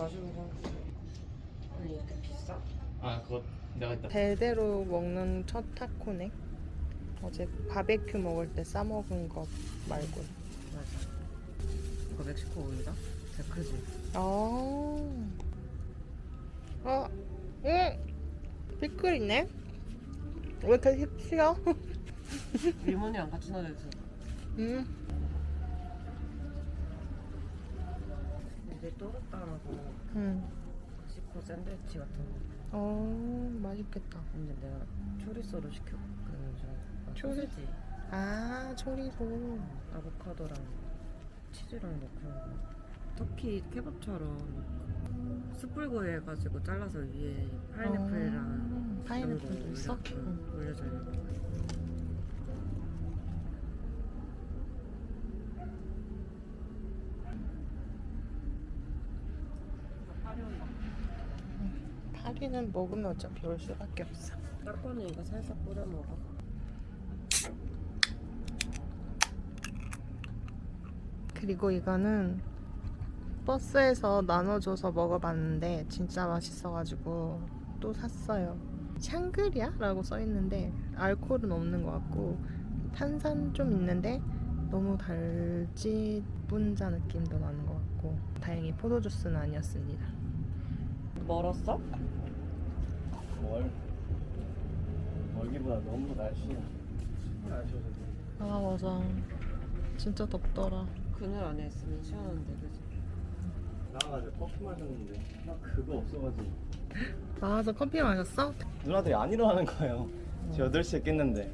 마시고 가. 아니 이렇게 비싸? 아 그거 내가 이따 대대로 먹는 첫 타코네. 어제 바베큐 먹을 때 싸 먹은 거 말고. 맞아. 이거 멕시코 오일이다? 되게 크지? 피클 있네? 왜 이렇게 싫어? 리몬이랑 같이 넣어야 지 응. 이게 또르따라고 멕시코 샌드위치 같은 거. 맛있겠다. 근데 내가 초리소로 시켰거든. 초리소? 초리소. 아보카도랑 치즈랑 넣고 터키 케밥처럼 숯불구이 해가지고 잘라서 위에 파인애플이랑 파인애플도 있어? 올려줘요. 파리는 먹으면 어차피 올 수밖에 없어. 딱 거는 이거 살살 뿌려 먹어. 그리고 이거는 버스에서 나눠줘서 먹어봤는데 진짜 맛있어가지고 또 샀어요. 샹그리아라고 써있는데 알코올은 없는 것 같고 탄산 좀 있는데 너무 달지 분자 느낌도 나는 것 같고 다행히 포도주스는 아니었습니다. 멀었어? 멀기보다 너무 날씨가 맞아. 진짜 덥더라. 그늘 안에 있으면 시원한데 그지? 나가가지고 커피 마셨는데 딱 그거 없어가지고 나와서 커피 마셨어? 누나들이 안 일어나는 거예요. 저 8시에 깼는데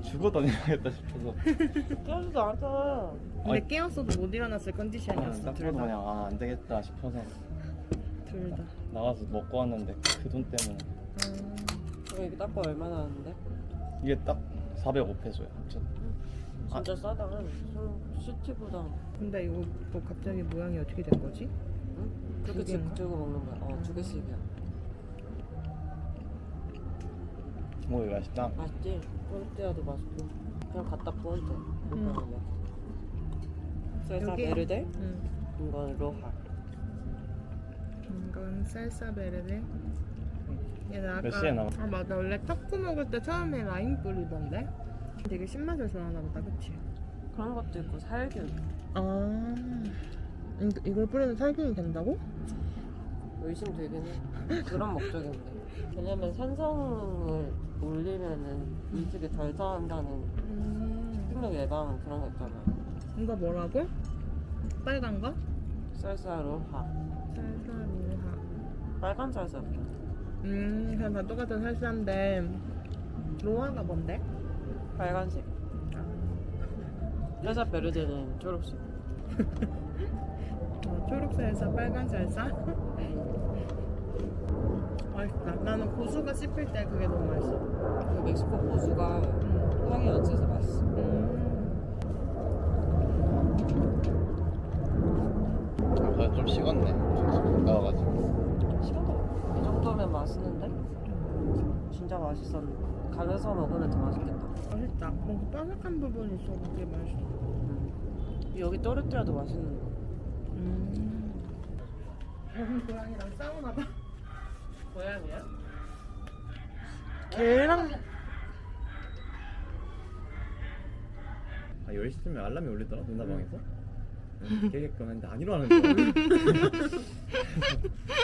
죽어도 안 일어나겠다 싶어서 깨지도 않잖아. 근데 아니, 깨웠어도 못 일어났을 컨디션이었어. 딱 봐도 그냥 안 되겠다 싶어서 둘 다. 나가서 먹고 왔는데 그 돈 때문에 그럼 이게 딱 거 얼마나 하는데? 이게 딱 405페소야 합쳐. 진짜 싸다. 시티보다. 근데 이거 뭐 갑자기 모양이 어떻게 된 거지? 응? 그렇게 두 개인가? 들고 먹는 거야. 2개씩이야. 뭐 이거 맛있다. 맛있지? 또르띠아도 맛있고. 그냥 갖다 구워도 돼. 물병에. 셀사 여기? 베르데? 응. 이건 로하. 이건 쌀사 베르데. 얘는 아까 몇 시에 나와? 맞아. 원래 타코 먹을 때 처음에 라임 뿌리던데. 되게 신맛을 좋아하나 보다, 그치? 그런 것도 있고 살균. 이걸 뿌리면 살균이 된다고? 의심되긴 해. 그런 목적인데. 왜냐면 산성을 올리면은 이식이 덜 상한다는 생명 예방 그런 거 있잖아. 이거 뭐라고? 빨간 거? 쌀쌀 로하. 쌀사 로하. 빨간 쌀쌀. 그냥 다 똑같은 살사인데 로하가 뭔데? 빨간색. 쌀쌀 베르데는 초록색. 초록 살사, 빨간 살사? 맛있다. 나는 고수가 씹힐 때 그게 너무 맛있어. 그 멕시코 고수가 향이 안 세서 맛있어. 아까 좀 식었네. 나와가지고. 시간도 이 정도면 맛있는데? 진짜 맛있었는데. 간에서 먹으면 더 맛있겠다. 맛있다. 뭔가 바삭한 부분이 있어. 그게 맛있어. 여기 또르띠아도 맛있는데. 고양이랑 싸우나봐. 고양이야? 걔랑 10시쯤에 알람이 울리더라 누나 방에서. 깨게끔 했는데 안 일어나는 거야.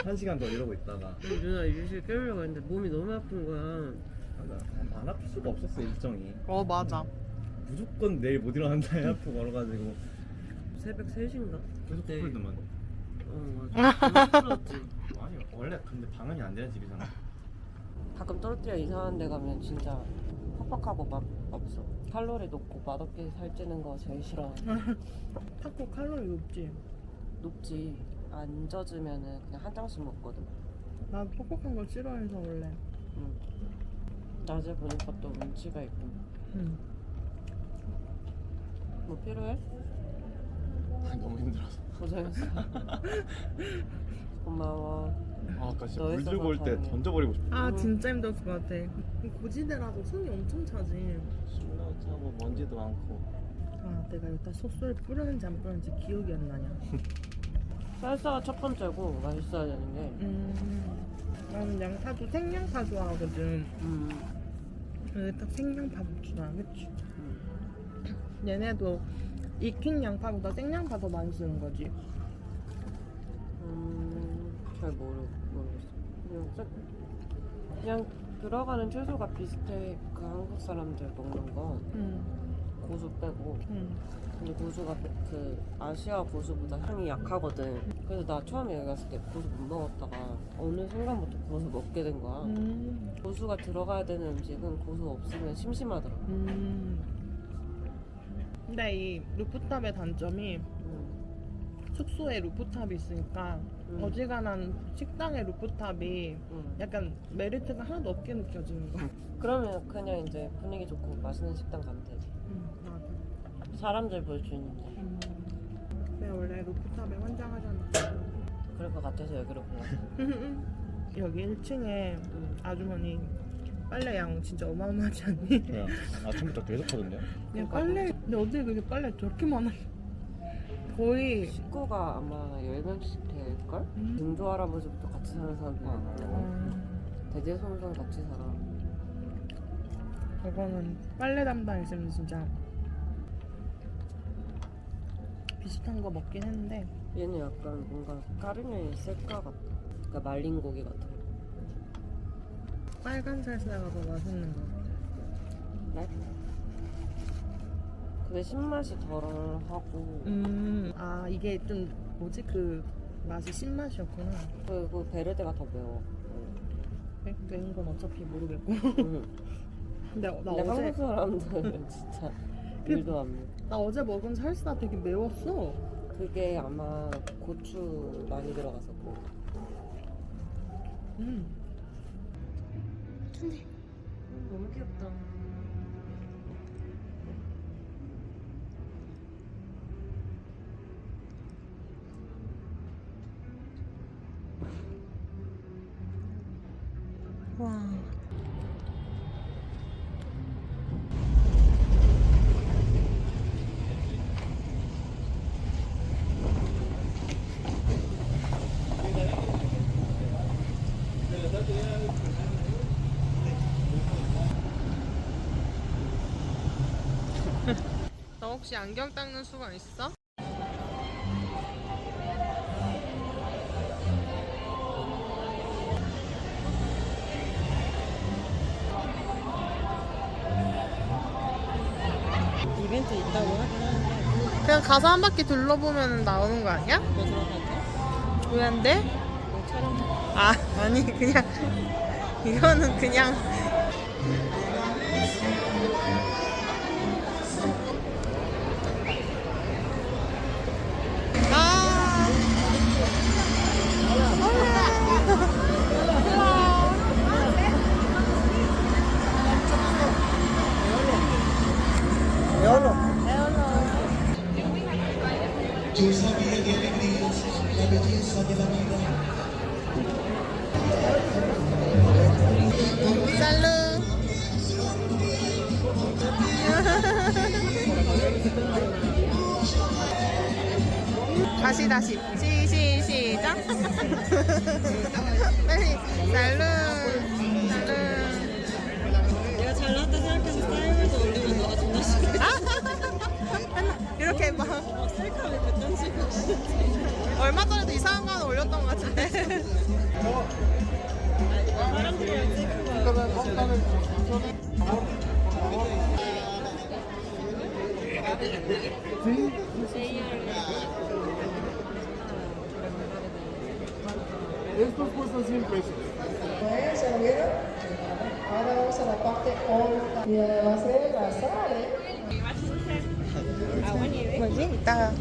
1시간 더 이러고 있다가 누나 유실 깨우려고 했는데 몸이 너무 아픈 거야. 안 아플 수가 없었어 일정이. 맞아. 무조건 내일 못 일어난다 해 아프고 걸어가지고 새벽 3시인가? 계속 네. 풀더만. 맞아. 너무 풀었지. 아니 원래 근데 방음이 안 되는 집이잖아. 가끔 또르띠아 이상한 데 가면 진짜 팍팍하고 맛 없어. 칼로리 높고 맛없게 살찌는 거 제일 싫어. 타코 칼로리 높지? 높지. 안 젖으면은 그냥 한 장씩 먹거든. 나 퍽퍽한 거 싫어해서 원래. 응. 낮에 보니까 또 운치가 있고. 응. 뭐 필요해? 너무 힘들어서. 고생했어. 고마워. 아까 진짜 너 물 있어서 들고 올 때 다행이야. 던져버리고 싶어. 진짜 힘들었을 것 같아. 고지대라고 손이 엄청 차지. 숨도 차고 먼지도 많고. 내가 여기다 소스를 뿌렸는지 안 뿌렸는지 기억이 안 나냐. 쌀쌀가 첫 번째고 맛있어야 되는 게. 나는 양파도 생양파 좋아하거든. 근데 딱 생양파 먹주나, 그치? 얘네도 익힌 양파보다 생양파 더 많이 쓰는 거지. 잘 모르겠어. 그냥 들어가는 채소가 비슷해. 그 한국 사람들 먹는 건 고수 빼고. 근데 고수가 그 아시아 고수보다 향이 약하거든. 그래서 나 처음에 여기 왔을 때 고수 못 먹었다가 어느 순간부터 고수 먹게 된 거야. 고수가 들어가야 되는 음식은 고수 없으면 심심하더라고. 근데 이 루프탑의 단점이 숙소에 루프탑이 있으니까 어지간한 식당의 루프탑이 약간 메리트가 하나도 없게 느껴지는 거. 그러면 그냥 이제 분위기 좋고 맛있는 식당 가면 되지. 맞아. 사람들 볼 수 있는데. 내가 원래 루프탑에 환장하잖아. 그럴 것 같아서 여기로 불렀어. 여기 1층에 아주머니 빨래 양 진짜 어마어마하지 않니? 그냥 아침부터 계속 하던데. 그냥 빨래. 근데 어떻게 그렇게 빨래 저렇게 많아? 거의 식구가 아마 10명씩 될걸? 증조 할아버지부터 같이 사는 사람들이 많고 대대손손 같이 살아. 저거는 빨래 담당 있으면 진짜 비슷한 거 먹긴 했는데 얘는 약간 뭔가 까르네 셀까 같다. 그러니까 말린 고기 같은 거. 빨간 살사가 더 맛있는 거 같아. 네? 근데 신맛이 덜하고 아 이게 좀 뭐지 그 맛이 신맛이었구나. 그리고 베르데가 더 매워. 매운 건 어차피 모르겠고. 근데 나 근데 어제 한국 사람들은 진짜 일도 안 매워. 나 어제 먹은 살사 되게 매웠어. 그게 아마 고추 많이 들어가서 뭐. 너무 귀엽다. 와. 너 혹시 안경 닦는 수건 있어? 이벤트 있다고 하긴 하는데 그냥 가서 한 바퀴 둘러보면 나오는 거 아니야? 너 들어갈까? 왜 안 돼? 너 촬영. 아, 아니 그냥 이거는 그냥 아. 살루. 다시 시작. 빨리 살루. 내가 잘났다 생각해서 사이버도 올리면 너가 존나 싫어. 이렇게 막 셀카를 그딴 식으로. 얼마 전에도 이상한 거 하나 올렸던 것 같은데. 사람들이랑 셀카. Estos cuestan 100 pesos. ¿Se lo vieron? Ahora vamos a la parte honda y además de la sal. 뭐지? 이따가.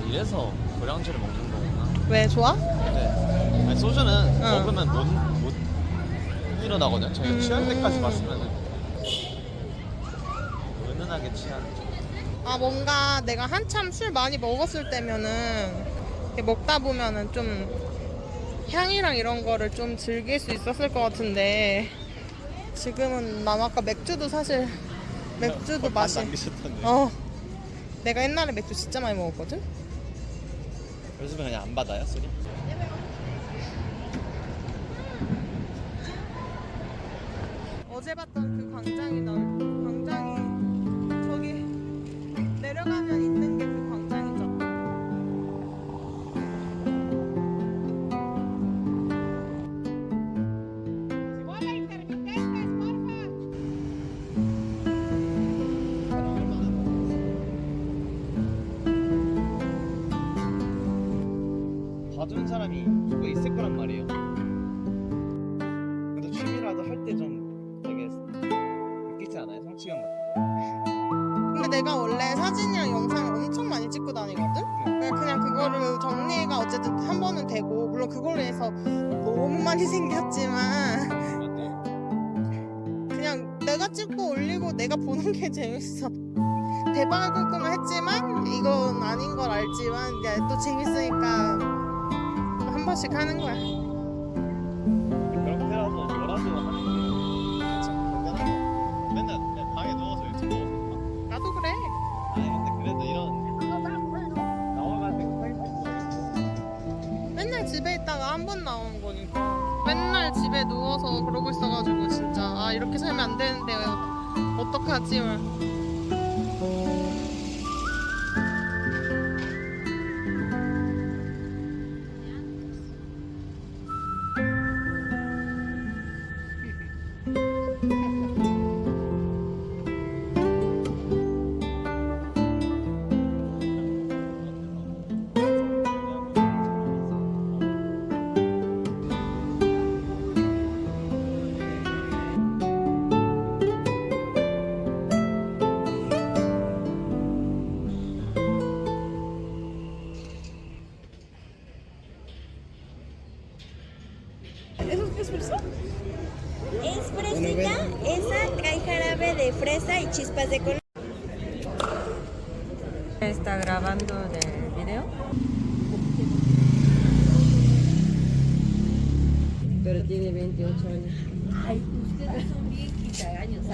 이래서 고량주를 먹는 거구나. 왜 좋아? 네. 아니, 소주는 응. 먹으면 못 일어나거든. 저희가 취할 때까지 마시면은 은은하게 취하는. 아 뭔가 내가 한참 술 많이 먹었을 때면은 이렇게 먹다 보면은 좀 향이랑 이런 거를 좀 즐길 수 있었을 것 같은데 지금은 난 아까 맥주도 사실 맥주도 마시. 남기셨던데. 내가 옛날에 맥주 진짜 많이 먹었거든. 요즘에 그냥 안 받아요 술이? 어제 봤던 그 광장이 저기 내려가면 있는 게 그 광장이죠. 봐주는 사람이 누가 있을 거란 말이에요. 그래도 취미라도 할 때 좀 되게 느끼지 않아요? 성취감 같은 거? 근데 내가 원래 사진이랑 영상을 엄청 많이 찍고 다니거든? 그냥 그거를 정리가 어쨌든 한 번은 되고, 물론 그걸로 해서 너무 많이 생겼지만 그냥 내가 찍고 올리고 내가 보는 게 재밌어. 대박을 꿈꾸면 했지만 이건 아닌 걸 알지만 또 재밌으니까 한 번씩 하는 거야. 그렇게라도 뭐라도 하는 게 참 대단한 거. 맨날 그냥 방에 누워서 유튜브 보고 나도 그래. 아니 근데 그래도 이런 나와가지고 맨날 집에 있다가 한 번 나오는 거니까. 맨날 집에 누워서 그러고 있어가지고 진짜 이렇게 살면 안 되는데 어떡하지? Es fresita, esa trae jarabe de fresa y chispas de color. ¿Está grabando el video? Pero tiene 28 años. Ay, ustedes son bien quitagaños.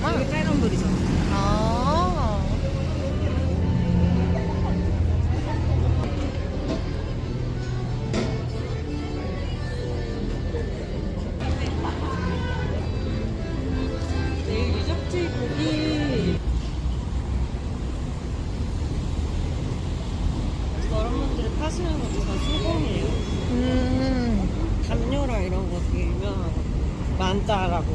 여기 빨간 불이잖아. 아. 내일 유적지 보기. 저런 분들이 타시는 것도 다 수공이에요. 담요라 이런 거 되게 유명하고 만자라고.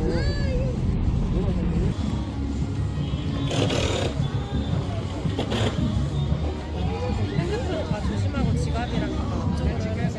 핸드폰 다 조심하고 지갑이랑 다 엄청 챙겨서.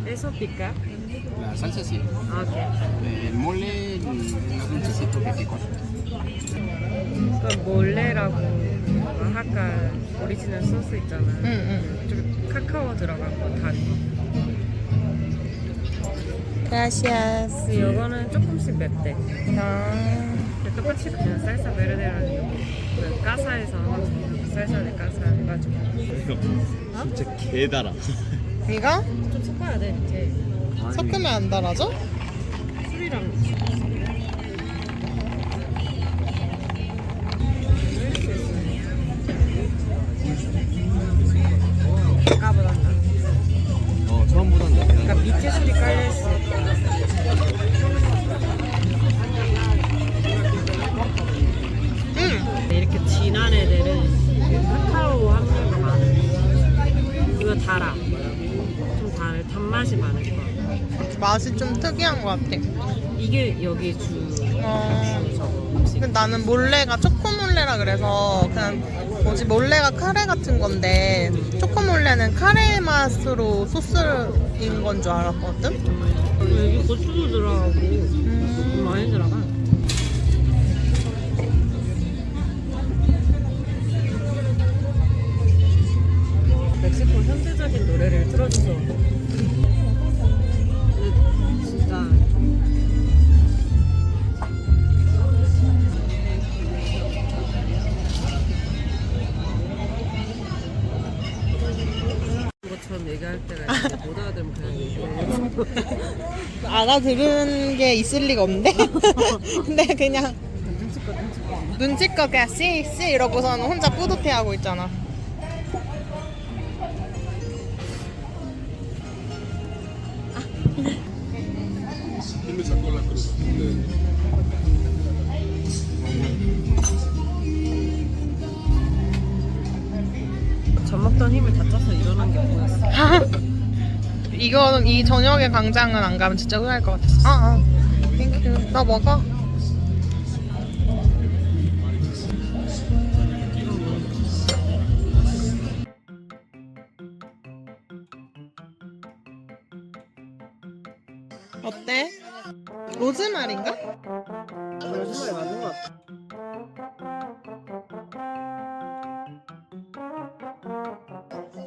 ¿Eso pica? La salsa sí. Ok. El mole, el dulcecito que picó. 그 몰레라고 아까 오리지널 소스 있잖아. 좀 카카오 들어간 거 단 거. Gracias. 근데 이거는 조금씩 맵대. 근데 똑같이 그냥 쌀사 베르데라는 그 까사에서 쌀사를 까사 해가지고. 이거 진짜 개달아. 이거 좀 섞어야 돼 이렇게. 섞으면 안 달아져? 술이랑. 아까보다 나. 처음보단 그러니까 밑에 술이 깔려있어. 단맛이 많을 거야. 맛이 좀 특이한 것 같아. 이게 여기 저거 음식. 근데 나는 몰레가 초코몰레라 그래서 그냥 뭐지 몰레가 카레 같은 건데 초코몰레는 카레 맛으로 소스인 건 줄 알았거든. 여기 고추도 들어가고 많이 들어가. 멕시코 현대적인 노래를 틀어줘서 근데 진짜 것처럼 얘기할 때가 있는데 못 알아들으면 그냥 얘기해. 알아들은 게 있을 리가 없는데. 근데 그냥 눈치껏 그냥 씨 이러고서는 혼자 뿌듯해하고 있잖아. 젖 먹던 힘을 다 짜서 일어난 게 보였어. 이거는 이 저녁에 광장은 안 가면 진짜 후회할 것 같았어. 땡큐. 나 먹어. 어때? 로즈마리인가? 정말 맞는 것 같아.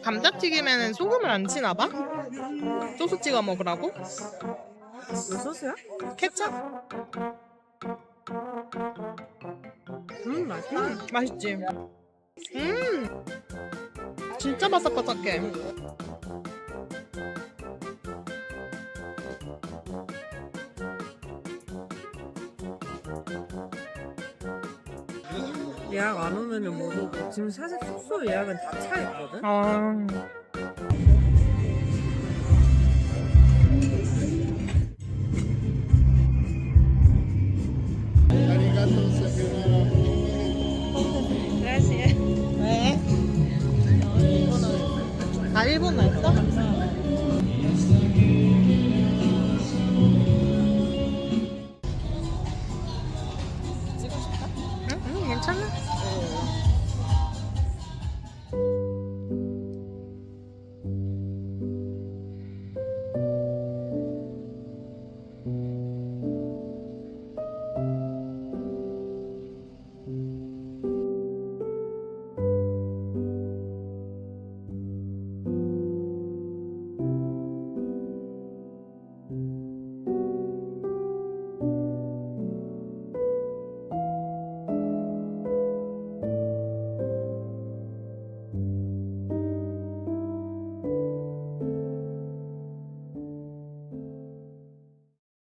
감자튀김에는 소금을 안 치나 봐? 소스 찍어 먹으라고? 이거 소스야? 케첩? 맛있다. 맛있지? 진짜 바삭바삭해. 예약 안 오면은 못 오고 지금 사실 숙소 예약은 다 차 있거든? 아,